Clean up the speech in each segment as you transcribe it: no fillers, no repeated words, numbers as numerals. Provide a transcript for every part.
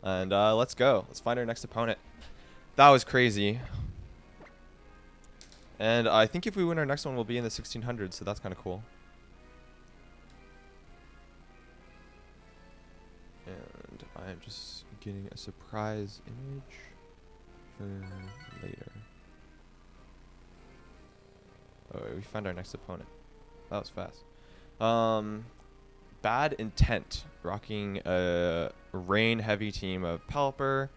And let's go. Let's find our next opponent. That was crazy. And I think if we win our next one, we'll be in the 1600s, so that's kind of cool. And I'm just getting a surprise image for later. Oh, we found our next opponent. That was fast. Bad Intent, rocking a rain-heavy team of Pelipper,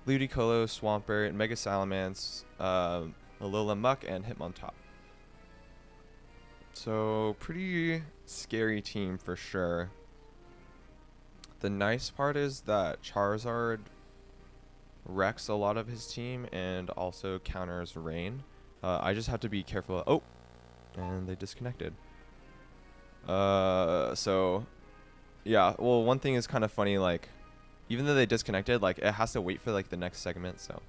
Ludicolo, Swampert, Mega Salamence, Alola Muck, and Hitmontop. So, pretty scary team for sure. The nice part is that Charizard wrecks a lot of his team and also counters Rain. I just have to be careful. Oh! And they disconnected. So, yeah. Well, one thing is kind of funny, like, even though they disconnected, like, it has to wait for, like, the next segment, so.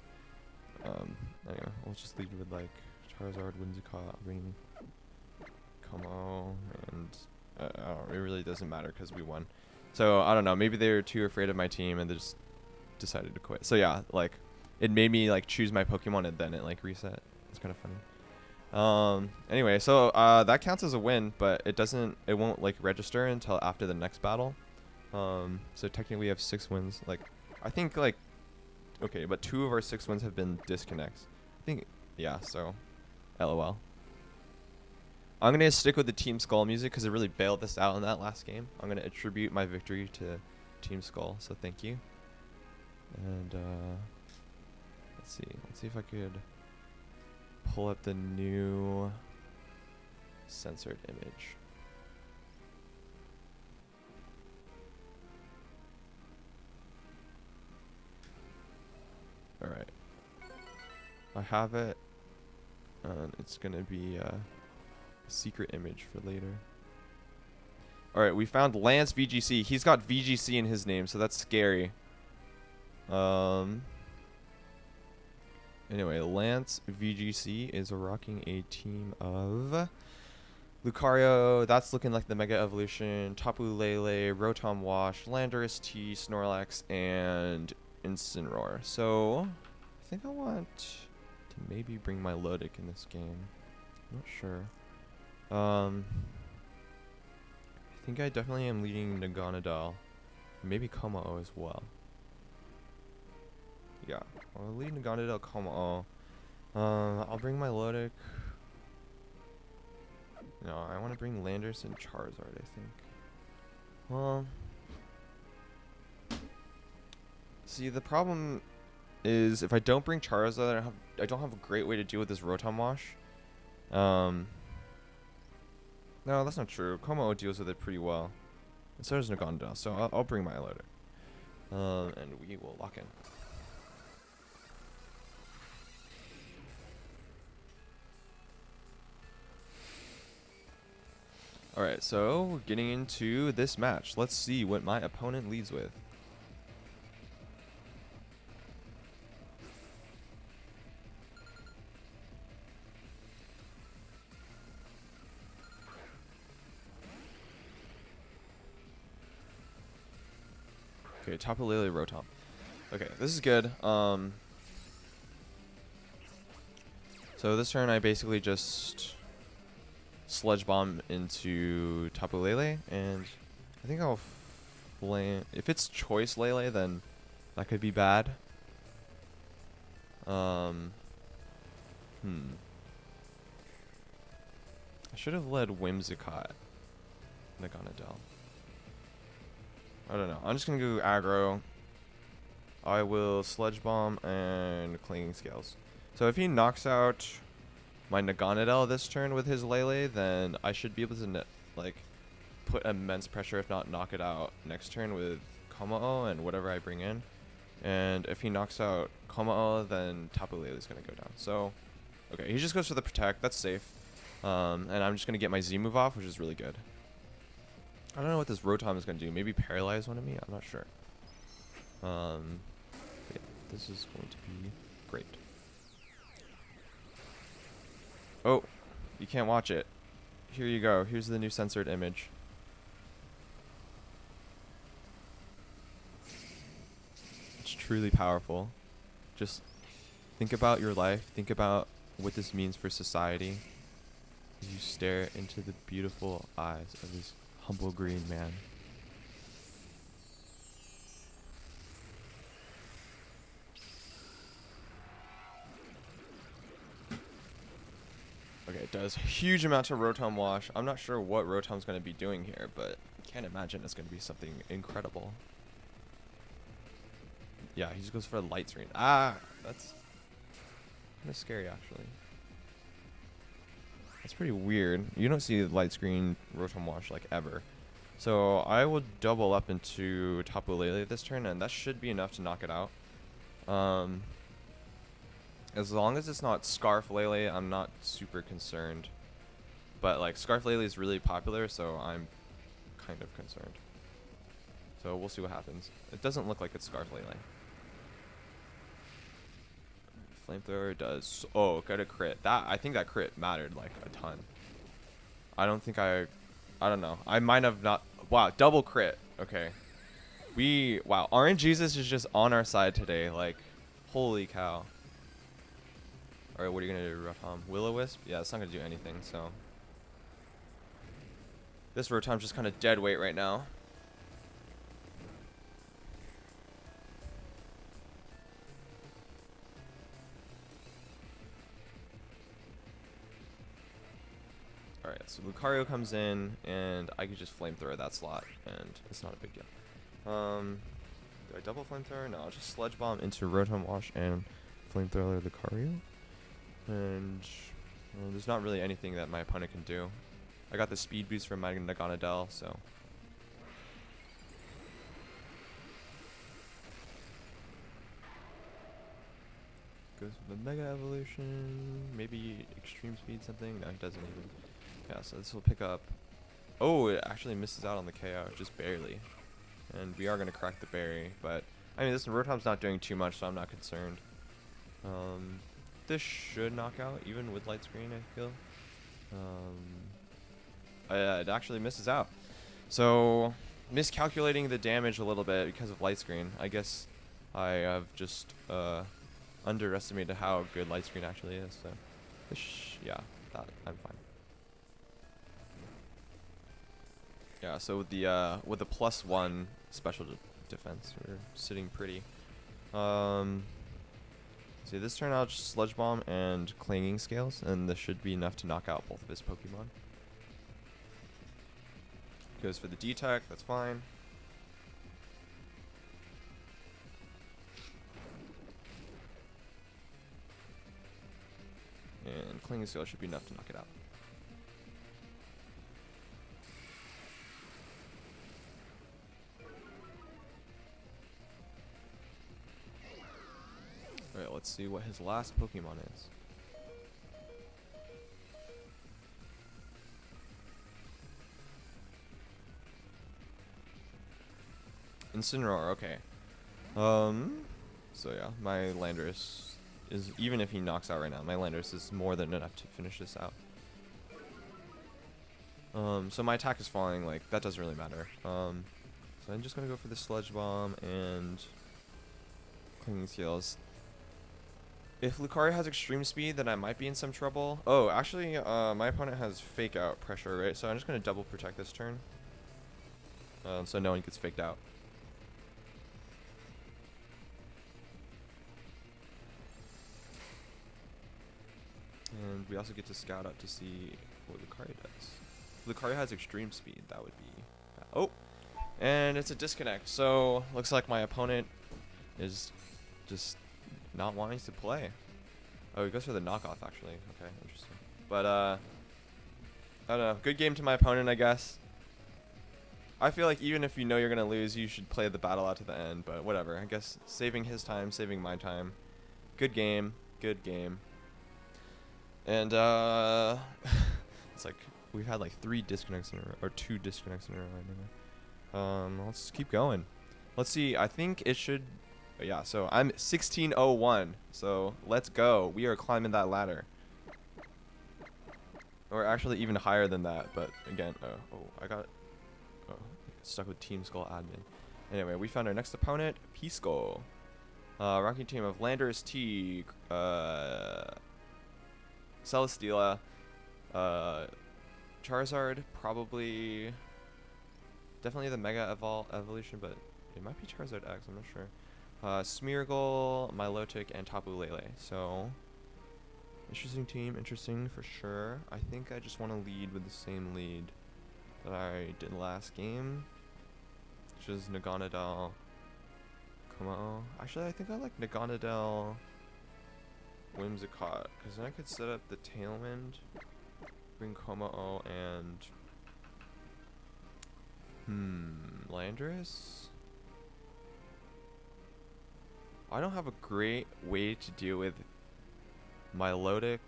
Anyway, we'll just leave with, like, Charizard, Whimsicott, Rain, Como, and, it really doesn't matter because we won. So, I don't know, maybe they were too afraid of my team and they just decided to quit. So, yeah, like, it made me, like, choose my Pokemon and then it, like, reset. It's kind of funny. Anyway, so, that counts as a win, but it won't, like, register until after the next battle. So technically we have 6 wins. Like, I think, like, okay, but 2 of our 6 wins have been disconnects. I think, yeah, so, LOL. I'm going to stick with the Team Skull music because it really bailed us out in that last game. I'm going to attribute my victory to Team Skull, so thank you. And, let's see if I could pull up the new censored image. Alright. I have it. And it's going to be a secret image for later. Alright, we found Lance VGC. He's got VGC in his name, so that's scary. Anyway, Lance VGC is rocking a team of Lucario. That's looking like the Mega Evolution. Tapu Lele, Rotom Wash, Landorus T, Snorlax, and Incineroar. So, I think I want to maybe bring my Lodic in this game. I'm not sure. I think I definitely am leading Naganadel. Maybe Como as well. Yeah, I'll lead Naganadel, Como. I'll bring my Lodic. No, I want to bring Landorus and Charizard, I think. Well, see, the problem is if I don't bring Charizard, I don't have a great way to deal with this Rotom Wash. No, that's not true. Como deals with it pretty well. And so does Naganadel, so I'll bring my Lodic. And we will lock in. Alright, so we're getting into this match. Let's see what my opponent leads with. Okay, Tapu Lele, Rotom. Okay, this is good. So this turn I basically just Sludge Bomb into Tapu Lele, and I think I'll flame. If it's Choice Lele, then that could be bad. I should have led Whimsicott, Naganadel. I don't know. I'm just gonna go aggro. I will Sludge Bomb and Clinging Scales. So if he knocks out my Naganadel this turn with his Lele, then I should be able to like put immense pressure, if not knock it out next turn with Como and whatever I bring in. And if he knocks out Como, then Tapu Lele is gonna go down. So, okay, he just goes for the Protect. That's safe. And I'm just gonna get my Z move off, which is really good. I don't know what this Rotom is gonna do. Maybe paralyze one of me. I'm not sure. Yeah, this is going to be great. Oh, you can't watch it. Here you go. Here's the new censored image. Let's truly powerful. Just think about your life. Think about what this means for society. As you stare into the beautiful eyes of this humble green man. Okay, it does huge amounts of Rotom Wash. I'm not sure what Rotom's going to be doing here, but I can't imagine it's going to be something incredible. Yeah, he just goes for a Light Screen. Ah, that's kind of scary, actually. That's pretty weird. You don't see Light Screen Rotom Wash, like, ever. So I will double up into Tapu Lele this turn, and that should be enough to knock it out. As long as it's not Scarf Lele, I'm not super concerned. But like Scarf Lele is really popular, so I'm kind of concerned. So we'll see what happens. It doesn't look like it's Scarf Lele. Flamethrower does. Oh, got a crit. I think that crit mattered like a ton. I don't think I don't know. I might have not. Wow, double crit. Okay. Wow, Orange Jesus is just on our side today. Like, holy cow. Alright, what are you going to do, Rotom? Will-O-Wisp? Yeah, it's not going to do anything, so. This Rotom's just kind of dead weight right now. Alright, so Lucario comes in, and I could just Flamethrower that slot, and it's not a big deal. Do I double Flamethrower? No, I'll just Sludge Bomb into Rotom Wash and Flamethrower Lucario. And there's not really anything that my opponent can do. I got the speed boost from my Naganadel, so. Goes for the Mega Evolution. Maybe Extreme Speed something. No, he doesn't even. Yeah, so this will pick up. Oh, it actually misses out on the KO, just barely. And we are going to crack the berry, but I mean, this Rotom's not doing too much, so I'm not concerned. This should knock out, even with Light Screen, I feel. It actually misses out. So, miscalculating the damage a little bit because of Light Screen. I guess I have just underestimated how good Light Screen actually is. So, yeah, I'm fine. Yeah, so with the +1 special defense, we're sitting pretty. See, this turn I'll just Sludge Bomb and Clanging Scales, and this should be enough to knock out both of his Pokemon. Goes for the D-Tech, that's fine. And Clanging Scales should be enough to knock it out. Alright, let's see what his last Pokemon is. Incineroar, okay. So yeah, my Landorus is, even if he knocks out right now, my Landorus is more than enough to finish this out. So my attack is falling, like, that doesn't really matter. So I'm just gonna go for the Sludge Bomb and Clinging Scales. If Lucario has Extreme Speed, then I might be in some trouble. Oh, actually, my opponent has Fake Out Pressure, right? So I'm just gonna double protect this turn. So no one gets faked out. And we also get to scout up to see what Lucario does. If Lucario has Extreme Speed, that would be bad. Oh! And it's a disconnect. So, looks like my opponent is just not wanting to play. Oh, he goes for the knockoff, actually. Okay, interesting. But, I don't know. Good game to my opponent, I guess. I feel like even if you know you're going to lose, you should play the battle out to the end. But whatever. I guess saving his time, saving my time. Good game. Good game. And, it's like, we've had like 3 disconnects in a row, or 2 disconnects in a row anyway. Let's keep going. Let's see, I think it should, yeah, so I'm 1601, so let's go. We are climbing that ladder. Or actually even higher than that, but again, I got stuck with Team Skull admin. Anyway, we found our next opponent, P-Skull. Rocking team of Landers, T, Celesteela, Charizard, probably, definitely the Mega Evolution, but it might be Charizard X, I'm not sure. Smeargle, Milotic, and Tapu Lele. So, interesting team, interesting for sure. I think I just want to lead with the same lead that I did last game, which is Naganadel, Como. Actually, I think I like Naganadel, Whimsicott, because then I could set up the Tailwind, bring Como and Landorus. I don't have a great way to deal with Milotic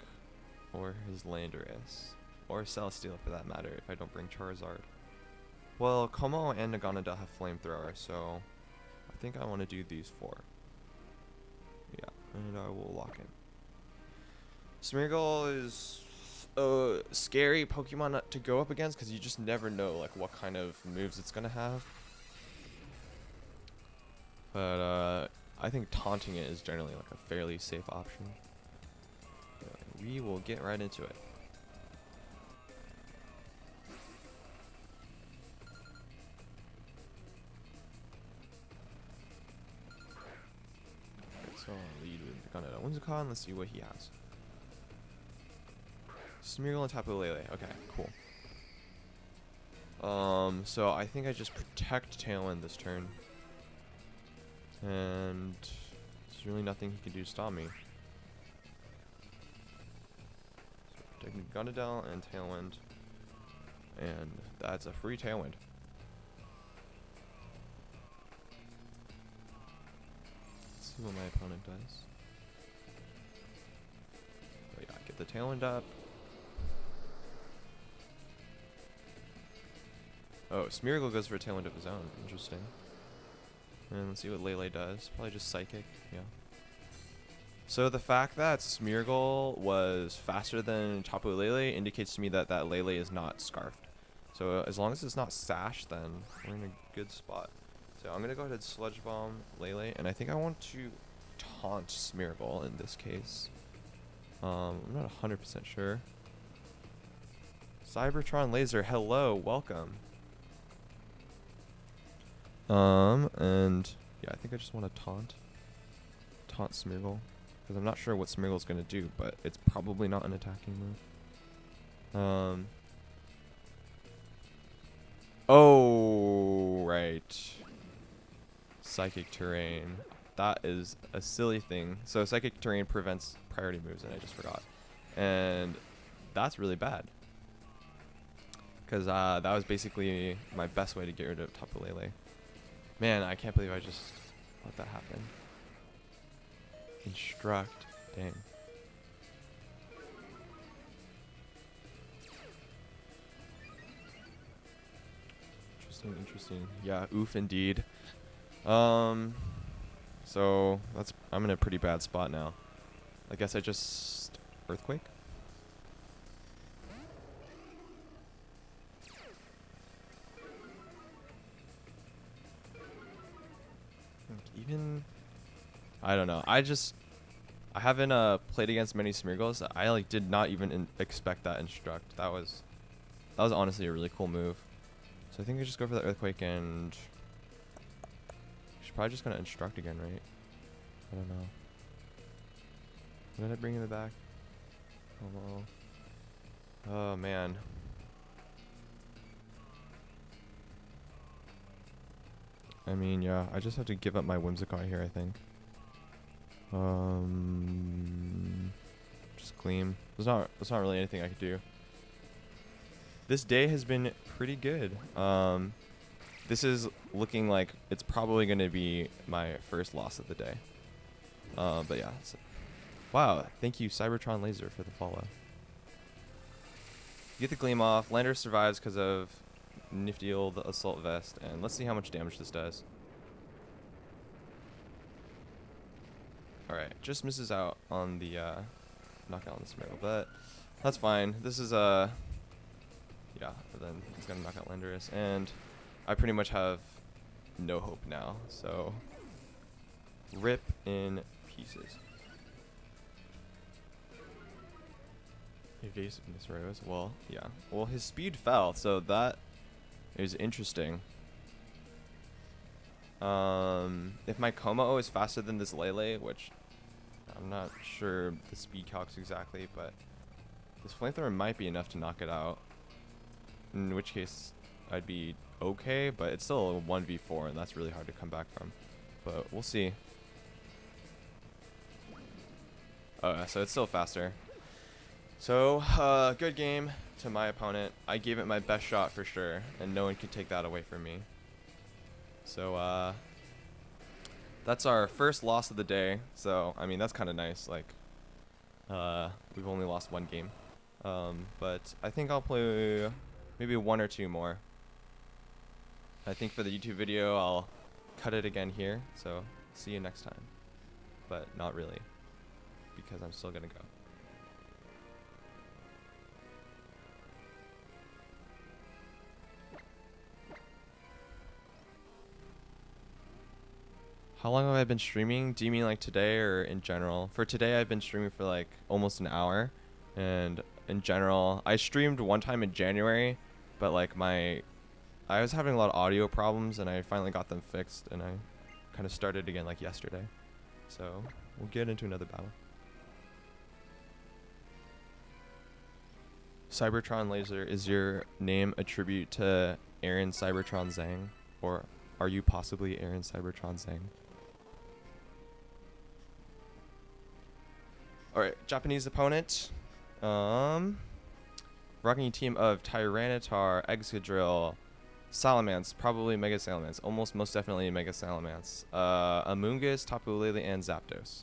or his Landorus, or Celesteela for that matter, if I don't bring Charizard. Well, Como and Naganadel have Flamethrower, so I think I want to do these 4. Yeah, and I will lock in. Smeargle is a scary Pokemon to go up against because you just never know like what kind of moves it's gonna have. But I think taunting it is generally like a fairly safe option. We will get right into it. So I'll lead with Gunneau Whimsicott. Let's see what he has. Smeargle and Tapu Lele. Okay, cool. So I think I just protect Tailwind this turn. And there's really nothing he can do to stop me. So protecting Gunneau and Tailwind. And that's a free Tailwind. Let's see what my opponent does. Oh yeah, get the Tailwind up. Oh, Smeargle goes for a Tailwind of his own. Interesting. And let's see what Lele does. Probably just Psychic, yeah. So the fact that Smeargle was faster than Tapu Lele indicates to me that that Lele is not Scarfed. So as long as it's not Sash, then we're in a good spot. So I'm going to go ahead and Sludge Bomb Lele, and I think I want to taunt Smeargle in this case. I'm not 100% sure. Cybertron Laser, hello, welcome. And yeah, I think I just want to taunt Smeargle, because I'm not sure what Smeargle's gonna do, but it's probably not an attacking move. Oh, right. Psychic Terrain. That is a silly thing. So Psychic Terrain prevents priority moves, and I just forgot. And that's really bad, because that was basically my best way to get rid of Tapu Lele. Man, I can't believe I just let that happen. Instruct. Dang. Interesting, interesting. Yeah, oof indeed. So I'm in a pretty bad spot now. I guess I just Earthquake? Even I don't know. I haven't played against many Smeargles. I like did not even expect that Instruct. That was honestly a really cool move. So I think I just go for the Earthquake, and she's probably just gonna Instruct again, right? I don't know. Did I bring in the back? Oh, oh man. I mean, yeah, I just have to give up my Whimsicott here, I think. Just Gleam. There's not really anything I could do. This day has been pretty good. This is looking like it's probably going to be my first loss of the day. But yeah. Wow, thank you, Cybertron Laser, for the follow. Get the Gleam off. Lander survives because of nifty old Assault Vest, and let's see how much damage this does. Alright, just misses out on the knockout on the Smeargle, but that's fine. This is yeah, then he's gonna knock out Landorus, and I pretty much have no hope now, so Rip in pieces. Evasiveness rose. Well, yeah. Well, his speed fell, so that is interesting. If my Como is faster than this Lele, which I'm not sure the speed calcs exactly, but this flamethrower might be enough to knock it out. In which case, I'd be okay, but it's still a 1v4, and that's really hard to come back from. But we'll see. So it's still faster. So, good game to my opponent. I gave it my best shot for sure, and no one could take that away from me. So, that's our first loss of the day. So, I mean, that's kind of nice. Like, we've only lost one game. But I think I'll play maybe 1 or 2 more. I think for the YouTube video, I'll cut it again here. So, see you next time. But not really, because I'm still gonna go. How long have I been streaming? Do you mean like today or in general? For today, I've been streaming for like almost an hour. And in general, I streamed one time in January, but like I was having a lot of audio problems and I finally got them fixed and I kind of started again like yesterday. So we'll get into another battle. Cybertron Laser, is your name a tribute to Aaron Cybertron Zhang? Or are you possibly Aaron Cybertron Zhang? Alright, Japanese opponent. Rocking a team of Tyranitar, Excadrill, Salamence, probably Mega Salamence, almost most definitely Mega Salamence, Amoonguss, Tapu Lele, and Zapdos.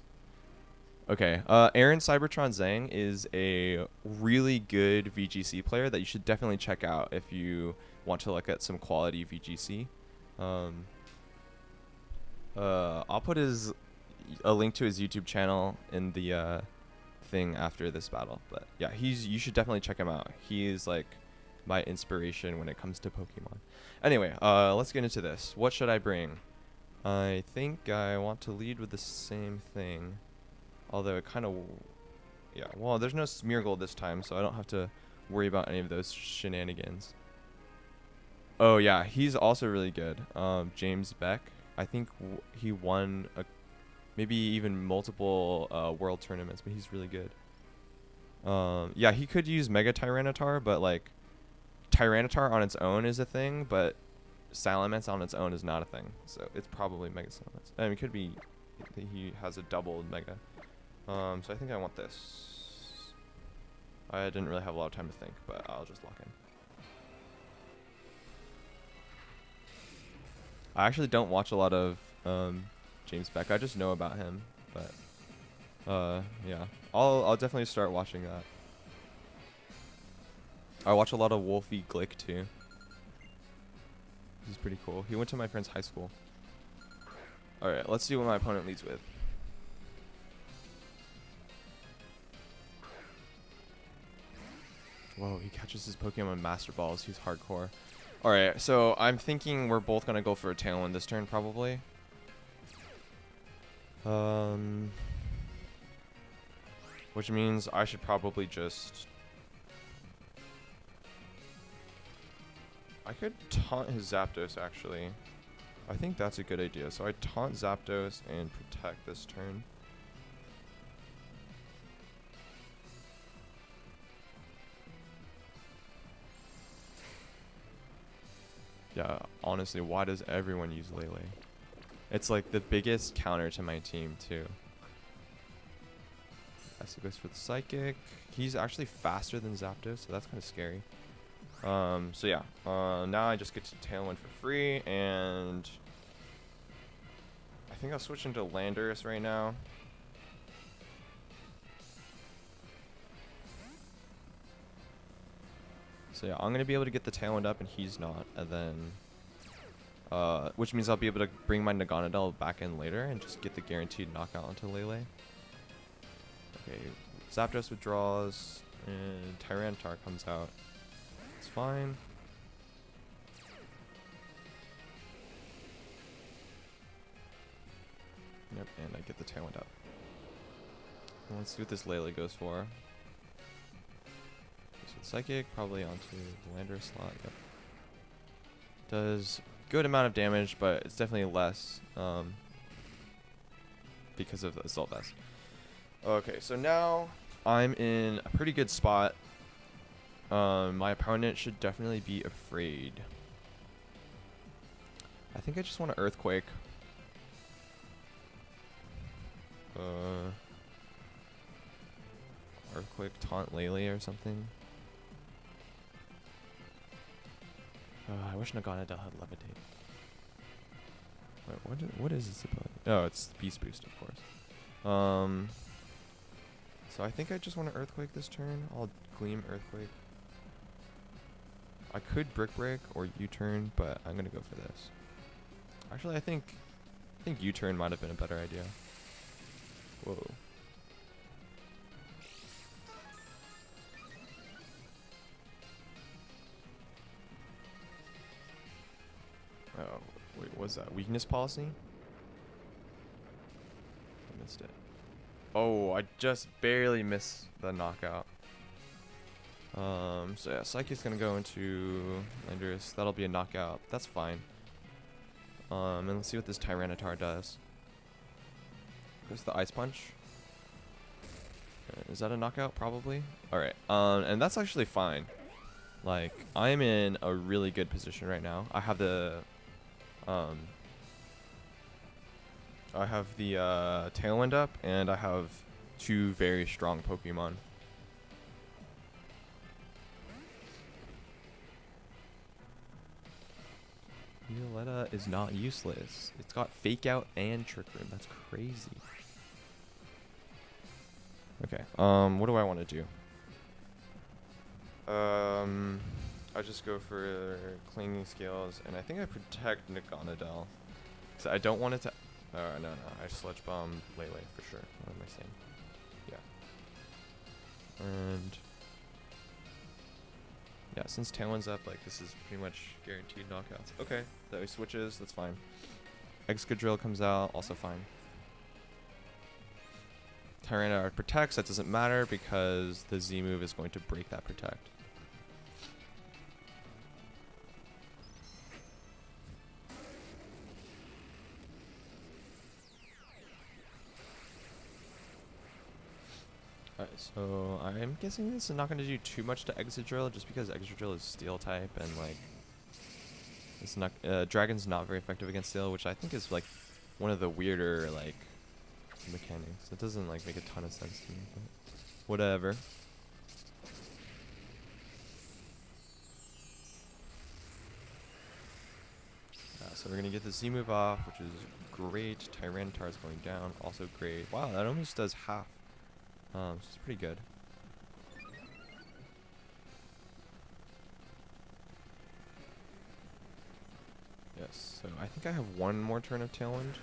Okay, Aaron Cybertron Zhang is a really good VGC player that you should definitely check out if you want to look at some quality VGC. I'll put a link to his YouTube channel in the thing after this battle, but yeah, you should definitely check him out. He is like my inspiration when it comes to Pokemon. Anyway, let's get into this. What should I bring? I think I want to lead with the same thing, although it kind of, yeah, well, there's no Smeargle this time, so I don't have to worry about any of those shenanigans. Oh yeah, he's also really good. James Beck, I think he won maybe even multiple world tournaments, but he's really good. Yeah, he could use Mega Tyranitar, but like Tyranitar on its own is a thing, but Salamence on its own is not a thing. So it's probably Mega Salamence. I mean, it could be he has a double Mega. So I think I want this. I didn't really have a lot of time to think, but I'll just lock in. I actually don't watch a lot of James Beck. I just know about him, but yeah, I'll definitely start watching that. I watch a lot of Wolfie Glick too. He's pretty cool. He went to my friend's high school. All right, let's see what my opponent leads with. Whoa, he catches his Pokemon Master Balls. He's hardcore. Alright, so I'm thinking we're both going to go for a Tailwind this turn, probably. Which means I should probably just... I could taunt his Zapdos, actually. I think that's a good idea. So I taunt Zapdos and protect this turn. Yeah, honestly, why does everyone use Lele? It's like the biggest counter to my team, too. Eso goes for the Psychic. He's actually faster than Zapdos, so that's kind of scary. So yeah, now I just get to Tailwind for free, and I think I'll switch into Landorus right now. So yeah, I'm going to be able to get the Tailwind up and he's not, and then, which means I'll be able to bring my Naganadel back in later and just get the guaranteed knockout onto Lele. Okay, Zapdos withdraws, and Tyranitar comes out. It's fine. Yep, and I get the Tailwind up. Well, let's see what this Lele goes for. So Psychic, probably onto the Lander slot. Yep. Does good amount of damage, but it's definitely less because of the Assault Vest. Okay, so now I'm in a pretty good spot. My opponent should definitely be afraid. I think I just want to Earthquake. Earthquake, Taunt Lele or something. I wish Naganadel had Levitate. Wait, what is this ability? Oh, it's Beast Boost, of course. So I think I just want to Earthquake this turn. I'll Gleam Earthquake. I could Brick Break or U-turn, but I'm gonna go for this. Actually, I think U-turn might have been a better idea. Whoa. Oh, wait, what was that? Weakness policy? I missed it. Oh, I just barely missed the knockout. So yeah, Psyche's gonna go into Landorus. That'll be a knockout. That's fine. And let's see what this Tyranitar does. Goes the Ice Punch. Is that a knockout? Probably. Alright. And that's actually fine. Like, I'm in a really good position right now. I have the Tailwind up, and I have 2 very strong Pokemon. Violetta is not useless. It's got Fake Out and Trick Room. That's crazy. Okay. What do I want to do? I just go for Clinging Scales, and I think I protect Naganadel. So I don't want it to. No. I Sludge Bomb Lele for sure. What am I saying? Yeah. And yeah, since Tailwind's up, like, this is pretty much guaranteed knockouts. Okay, so he switches, that's fine. Excadrill comes out, also fine. Tyranitar protects, that doesn't matter because the Z move is going to break that protect. Alright, so I'm guessing this is not going to do too much to Excadrill just because Excadrill is Steel type and like it's not Dragon's not very effective against Steel, which I think is like one of the weirder like mechanics. It doesn't like make a ton of sense to me, but whatever. So we're gonna get the Z move off, which is great. Tyranitar is going down, also great. Wow, that almost does half. So it's pretty good. Yes, so I think I have one more turn of Tailwind.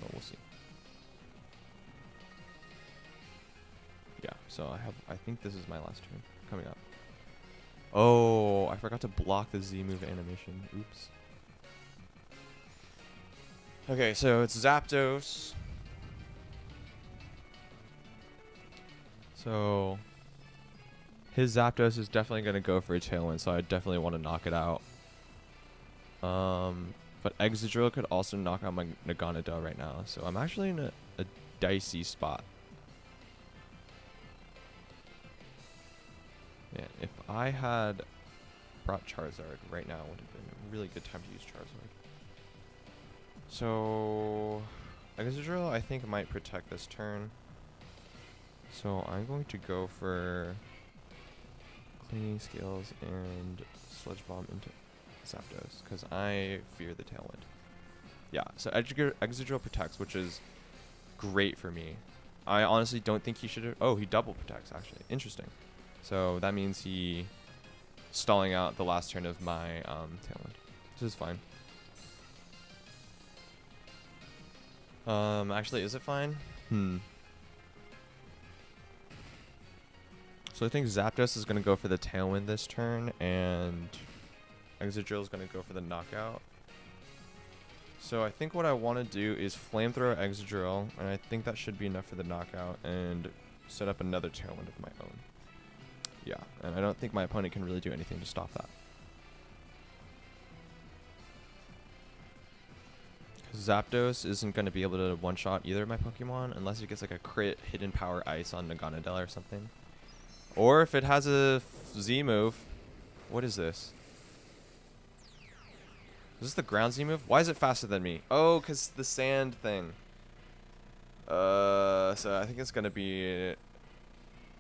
But we'll see. Yeah, so I think this is my last turn coming up. Oh, I forgot to block the Z move animation. Oops. Okay, so it's Zapdos. So his Zapdos is definitely going to go for a Tailwind, so I definitely want to knock it out. But Excadrill could also knock out my Naganadel right now, so I'm actually in a dicey spot. Man, if I had brought Charizard right now, it would have been a really good time to use Charizard. So Excadrill, I think, might protect this turn. So I'm going to go for Clinging Scales and Sludge Bomb into Zapdos because I fear the Tailwind. Yeah, so Excadrill protects, which is great for me. I honestly don't think he should have. Oh, he double protects, actually. Interesting. So that means he stalling out the last turn of my Tailwind. This is fine. Actually, is it fine? So I think Zapdos is going to go for the Tailwind this turn, and Exegil is going to go for the knockout. So I think what I want to do is Flamethrower Exegil, and I think that should be enough for the knockout, and set up another Tailwind of my own. Yeah, and I don't think my opponent can really do anything to stop that. Zapdos isn't going to be able to one-shot either of my Pokemon unless it gets like a crit Hidden Power Ice on Naganadel or something. Or if it has a Z move. What is this? Is this the ground Z move? Why is it faster than me? Oh, because the sand thing. So I think it's going to be...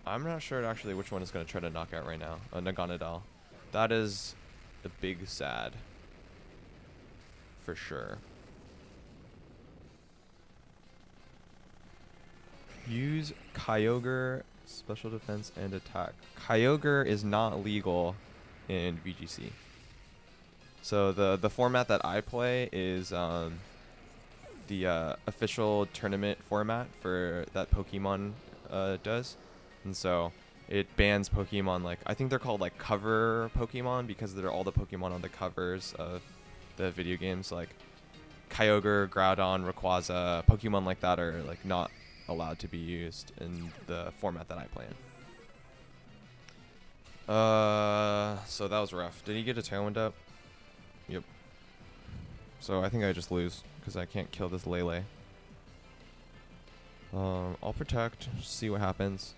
I'm not sure actually which one is going to try to knock out right now. Naganadel. That is a big sad. For sure. Use Kyogre, special defense, and attack. Kyogre is not legal in VGC. So the format that I play is the official tournament format for that Pokemon does. And so it bans Pokemon like, I think they're called like cover Pokemon because they're all the Pokemon on the covers of the video games. Like Kyogre, Groudon, Rayquaza, Pokemon like that are like not allowed to be used in the format that I play in. So that was rough. Did he get a Tailwind up? Yep. So I think I just lose because I can't kill this Lele. I'll protect, see what happens.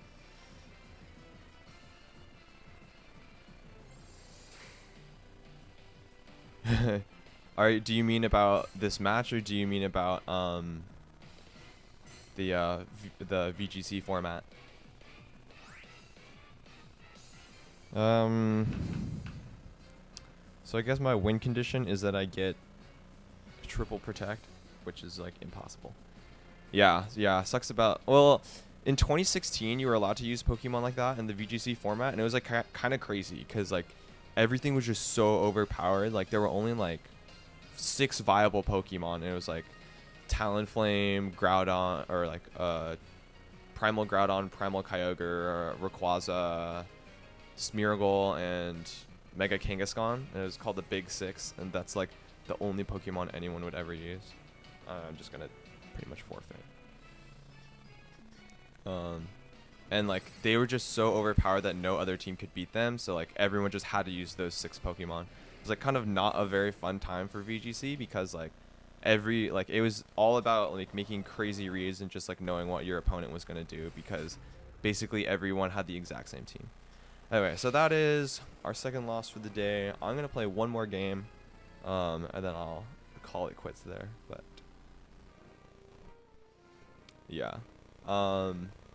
Alright, do you mean about this match or do you mean about the VGC format? So I guess my win condition is that I get triple protect, which is like impossible. Yeah, sucks about, well, in 2016 you were allowed to use Pokemon like that in the VGC format, and it was like kind of crazy because like everything was just so overpowered. Like there were only like 6 viable Pokemon, and it was like Talonflame, Groudon, or like Primal Groudon, Primal Kyogre, Rayquaza, Smeargle, and Mega Kangaskhan. And it was called the Big Six, and that's like the only Pokemon anyone would ever use. I'm just gonna pretty much forfeit. And like they were just so overpowered that no other team could beat them, so like everyone just had to use those 6 Pokemon. It was like kind of not a very fun time for VGC because like it was all about like making crazy reads and just like knowing what your opponent was going to do because basically everyone had the exact same team. Anyway, so that is our second loss for the day. I'm going to play one more game and then I'll call it quits there. But yeah,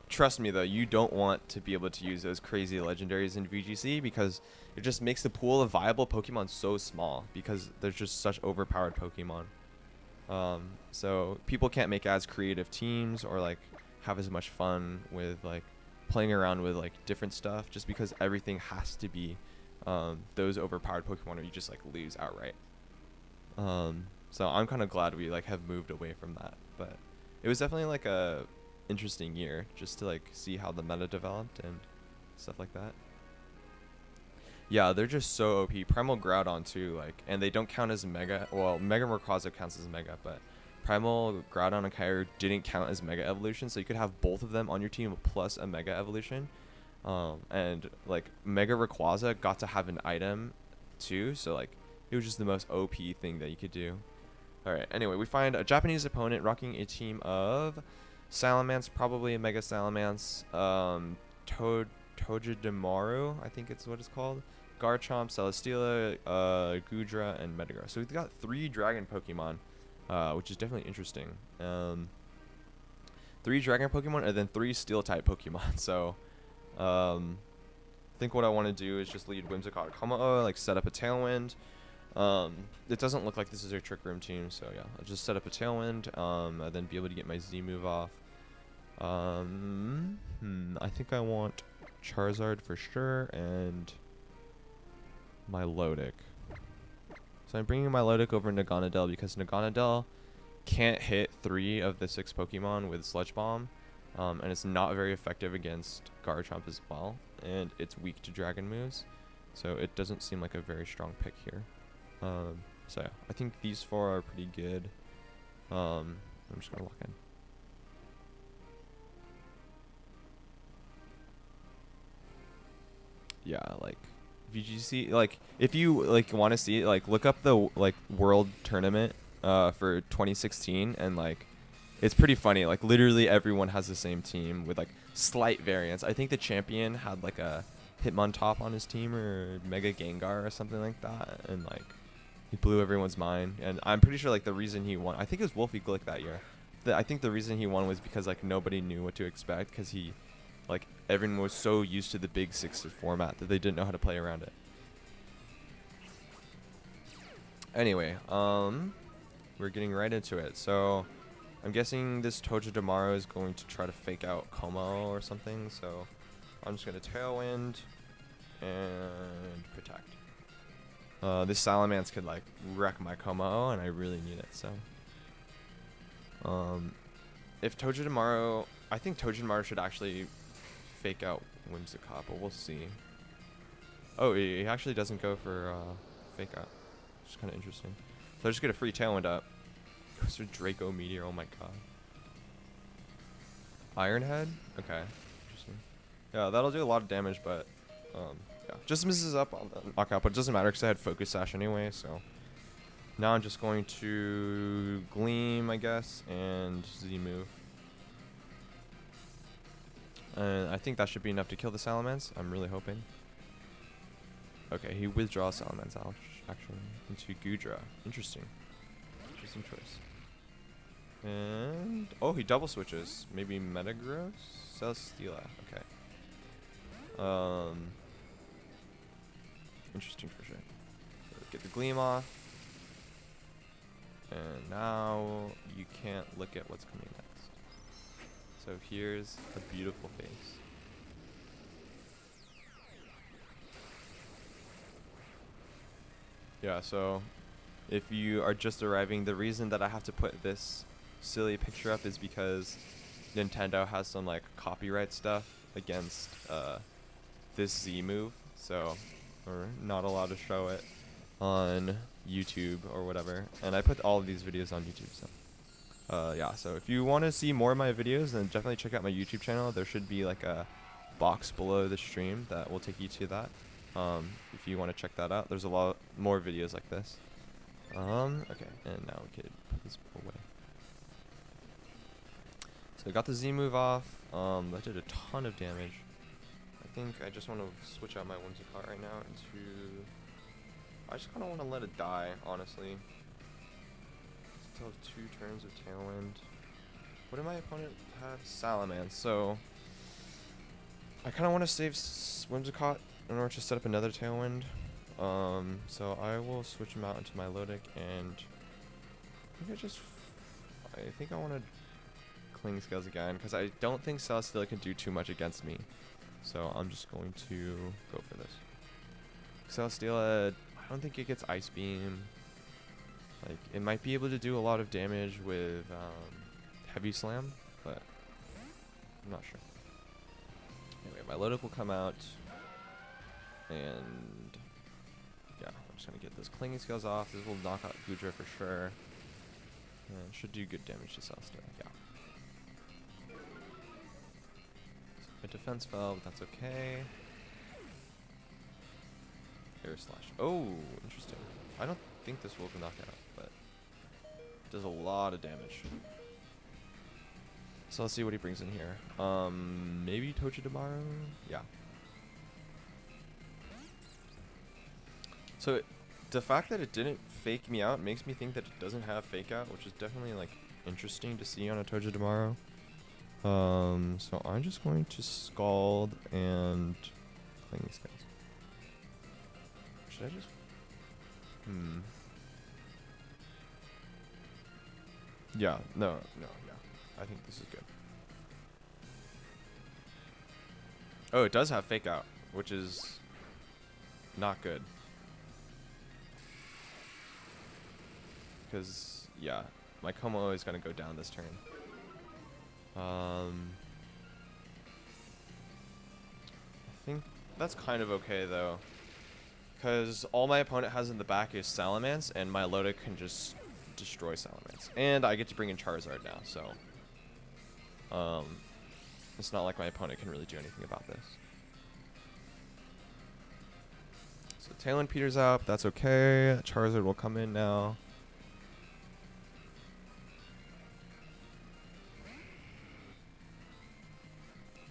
trust me though, you don't want to be able to use those crazy legendaries in VGC because it just makes the pool of viable Pokemon so small because there's just such overpowered Pokemon. So people can't make as creative teams or like have as much fun with like playing around with like different stuff just because everything has to be those overpowered Pokemon or you just like lose outright. So I'm kind of glad we like have moved away from that, but it was definitely like a interesting year just to like see how the meta developed and stuff like that. Yeah, they're just so OP. Primal Groudon too, like, and they don't count as Mega. Well, Mega Rayquaza counts as Mega, but Primal Groudon and Kyogre didn't count as Mega Evolution, so you could have both of them on your team plus a Mega Evolution. And like Mega Rayquaza got to have an item too, so like it was just the most OP thing that you could do. All right. Anyway, we find a Japanese opponent rocking a team of Salamence, probably a Mega Salamence, Togedemaru, I think it's what it's called. Garchomp, Celesteela, Goodra, and Metagross. So we've got 3 dragon Pokemon, which is definitely interesting. 3 dragon Pokemon and then 3 steel type Pokemon. So I think what I want to do is just lead Whimsicott Komao, like set up a Tailwind. It doesn't look like this is a Trick Room team, so yeah, I'll just set up a Tailwind, and then be able to get my Z move off. I think I want Charizard for sure, and my Milotic. So I'm bringing my Milotic over Naganadel because Naganadel can't hit 3 of the 6 Pokemon with Sludge Bomb, and it's not very effective against Garchomp as well, and it's weak to Dragon moves, so it doesn't seem like a very strong pick here. So yeah, I think these 4 are pretty good. I'm just gonna lock in. Yeah, like VGC, like if you like want to see it, like look up the like world tournament for 2016, and like it's pretty funny. Like literally everyone has the same team with like slight variance. I think the champion had like a Hitmontop on his team or Mega Gengar or something like that, and like he blew everyone's mind. And I'm pretty sure like the reason he won, I think it was Wolfie Glick that year. I think the reason he won was because like nobody knew what to expect, because he like everyone was so used to the Big Six format that they didn't know how to play around it. Anyway, we're getting right into it. So I'm guessing this Togedemaru is going to try to fake out Como or something. So I'm just gonna Tailwind and Protect. This Salamence could like wreck my Como, and I really need it. So if Togedemaru, I think Togedemaru should actually fake out Whimsicott, but we'll see. Oh, he actually doesn't go for fake out, which is kind of interesting. So I just get a free Tailwind up. Goes for Draco Meteor. Oh my god. Iron Head. Okay, interesting. Yeah, that'll do a lot of damage, but yeah, just misses up on the knockout, but it doesn't matter because I had Focus Sash anyway. So now I'm just going to Gleam, I guess, and Z move. And I think that should be enough to kill the Salamence. I'm really hoping. Okay, he withdraws Salamence out actually into Gudra. Interesting. Interesting choice. And oh, he double switches. Maybe Metagross? Celesteela. Okay. Interesting for sure. So get the Gleam off. And now you can't look at what's coming next. So here's a beautiful face. Yeah, so if you are just arriving, the reason that I have to put this silly picture up is because Nintendo has some like copyright stuff against this Z move, so we're not allowed to show it on YouTube or whatever. And I put all of these videos on YouTube, so yeah, so if you want to see more of my videos, then definitely check out my YouTube channel. There should be like a box below the stream that will take you to that. If you want to check that out, there's a lot more videos like this. Okay, and now we could put this away. So I got the Z move off. That did a ton of damage. I think I just want to switch out my Whimsicott right now into... I just kind of want to let it die, honestly. Still have 2 turns of Tailwind. What did my opponent have? Salamence. So I kind of want to save Whimsicott in order to set up another Tailwind. So I will switch him out into my Lodic, and I think I want to Cling Scales again, because I don't think Celesteela can do too much against me. So I'm just going to go for this. Celesteela, I don't think it gets Ice Beam. Like, it might be able to do a lot of damage with Heavy Slam, but I'm not sure. Anyway, my Lodic will come out, and yeah, I'm just going to get those Clinging Scales off. This will knock out Gudra for sure, and should do good damage to Celesteela, yeah. My defense fell, but that's okay. Air Slash. Oh, interesting. I don't think this will knock out, but it does a lot of damage. So let's see what he brings in here. Maybe Togedemaru? Yeah. So the fact that it didn't fake me out makes me think that it doesn't have fake out, which is definitely like interesting to see on a Togedemaru. So I'm just going to Scald and Clinging Scales. Should I just... Yeah, no, yeah. I think this is good. Oh, it does have Fake Out, which is not good. Because, yeah, my Como is going to go down this turn. I think that's kind of okay, though. Because all my opponent has in the back is Salamence, and my Loda can just destroy Salamence. And I get to bring in Charizard now, so it's not like my opponent can really do anything about this. So Talon peters out, that's okay. Charizard will come in now.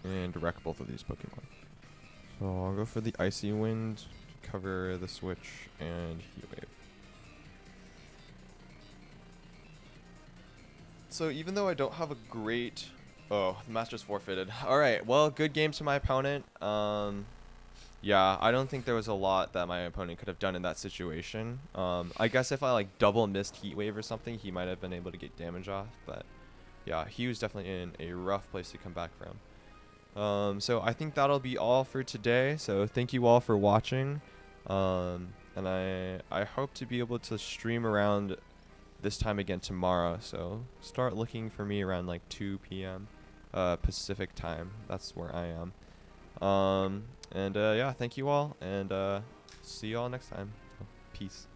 And wreck both of these Pokemon. So I'll go for the Icy Wind to cover the switch and Heat Wave. So even though I don't have a great... Oh, the Master's forfeited. Alright, well, good game to my opponent. Yeah, I don't think there was a lot that my opponent could have done in that situation. I guess if I like double missed Heat Wave or something, he might have been able to get damage off. But yeah, he was definitely in a rough place to come back from. So I think that'll be all for today. So thank you all for watching. And I hope to be able to stream around this time again tomorrow. So start looking for me around like 2 p.m. Pacific time. That's where I am. Yeah, thank you all, and see you all next time. Peace.